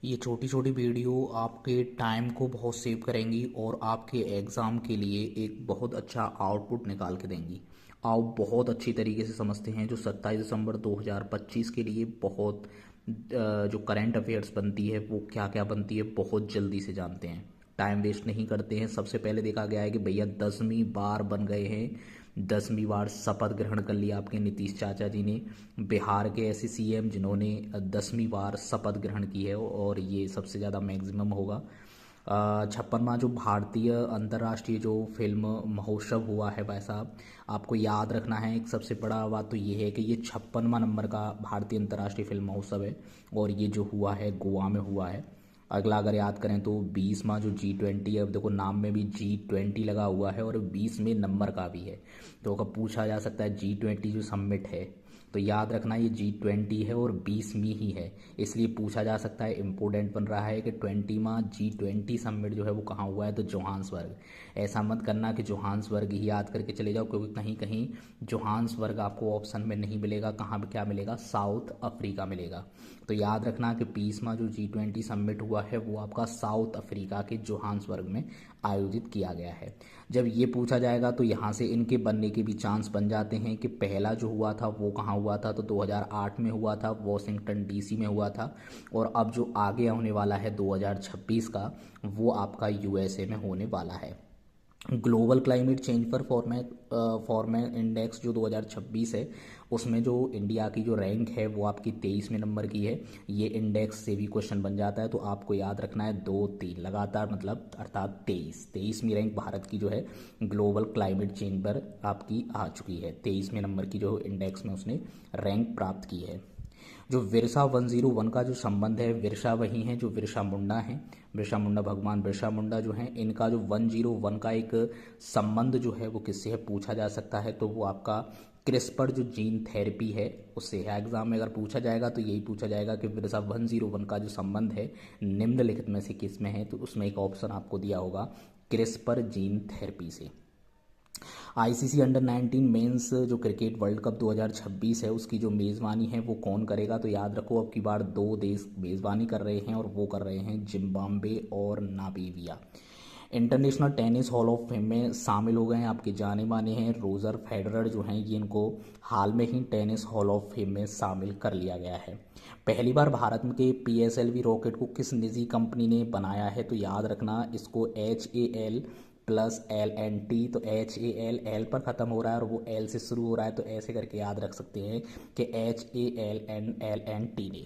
ये छोटी छोटी वीडियो आपके टाइम को बहुत सेव करेंगी और आपके एग्ज़ाम के लिए एक बहुत अच्छा आउटपुट निकाल के देंगी। आप बहुत अच्छी तरीके से समझते हैं जो 27 दिसंबर 2025 के लिए बहुत जो करंट अफेयर्स बनती है वो क्या क्या बनती है बहुत जल्दी से जानते हैं। टाइम वेस्ट नहीं करते हैं। सबसे पहले देखा गया है कि भैया 10वीं बार बन गए हैं, 10वीं बार शपथ ग्रहण कर लिया आपके नीतीश चाचा जी ने। बिहार के ऐसे सीएम जिन्होंने 10वीं बार शपथ ग्रहण की है और ये सबसे ज़्यादा मैक्सिमम होगा। 56वां जो भारतीय अंतर्राष्ट्रीय जो फिल्म महोत्सव हुआ है भाई साहब, आपको याद रखना है। एक सबसे बड़ा बात तो ये है कि ये 56वां नंबर का भारतीय अंतर्राष्ट्रीय फिल्म महोत्सव है और ये जो हुआ है गोवा में हुआ है। अगला अगर याद करें तो 20वां जो G20 है, अब देखो नाम में भी G20 लगा हुआ है और 20वें नंबर का भी है। तो अगर पूछा जा सकता है G20 जो समिट है, तो याद रखना ये G20 है और 20वीं ही है, इसलिए पूछा जा सकता है। इम्पोर्टेंट बन रहा है कि 20वां G20 समिट जो है वो कहाँ हुआ है, तो जोहान्सबर्ग। ऐसा मत करना कि जोहान्सबर्ग ही याद करके चले जाओ, क्योंकि कहीं कहीं जोहान्सबर्ग आपको ऑप्शन में नहीं मिलेगा। कहाँ पे क्या मिलेगा, साउथ अफ्रीका मिलेगा। तो याद रखना कि 20वां जो G20 समिट हुआ है वो आपका साउथ अफ्रीका के जोहान्सबर्ग में आयोजित किया गया है। जब ये पूछा जाएगा तो यहाँ से इनके बनने के भी चांस बन जाते हैं कि पहला जो हुआ था वो कहाँ हुआ था, तो 2008 में हुआ था, वॉशिंगटन डीसी में हुआ था। और अब जो आगे होने वाला है 2026 का, वो आपका यूएसए में होने वाला है। ग्लोबल क्लाइमेट चेंज पर फॉर्मेट इंडेक्स जो 2026 है, उसमें जो इंडिया की जो रैंक है वो आपकी 23वें नंबर की है। ये इंडेक्स से भी क्वेश्चन बन जाता है, तो आपको याद रखना है 2-3 लगातार, मतलब अर्थात 23वीं रैंक भारत की जो है ग्लोबल क्लाइमेट चेंज पर आपकी आ चुकी है। 23वें नंबर की जो इंडेक्स में उसने रैंक प्राप्त की है। जो विरसा 101 का जो संबंध है, विरसा वही है जो बिरसा मुंडा हैं। बिरसा मुंडा, भगवान बिरसा मुंडा जो हैं, इनका जो 101 का एक संबंध जो है वो किससे है पूछा जा सकता है, तो वो आपका क्रिस्पर जो जीन थेरेपी है उससे है। एग्जाम में अगर पूछा जाएगा तो यही पूछा जाएगा कि विरसा 101 का जो संबंध है निम्नलिखित में से किस में है, तो उसमें एक ऑप्शन आपको दिया होगा क्रिस्पर जीन थेरेपी से। आईसीसी अंडर 19 मेंस जो क्रिकेट वर्ल्ड कप 2026 है उसकी जो मेज़बानी है वो कौन करेगा, तो याद रखो अब की बार दो देश मेज़बानी कर रहे हैं और वो कर रहे हैं जिम्बाब्वे और Namibia. International tennis hall of fame में शामिल हो गए हैं आपके जाने माने हैं रोजर फेडरर जो हैं, ये इनको हाल में ही टेनिस हॉल ऑफ फेम में शामिल कर लिया गया है। पहली बार भारत के PSLV रॉकेट को किस निजी कंपनी ने बनाया है, तो याद रखना इसको HAL+LNT, तो HAL पर ख़त्म हो रहा है और वो L से शुरू हो रहा है, तो ऐसे करके याद रख सकते हैं कि HALNLNT ने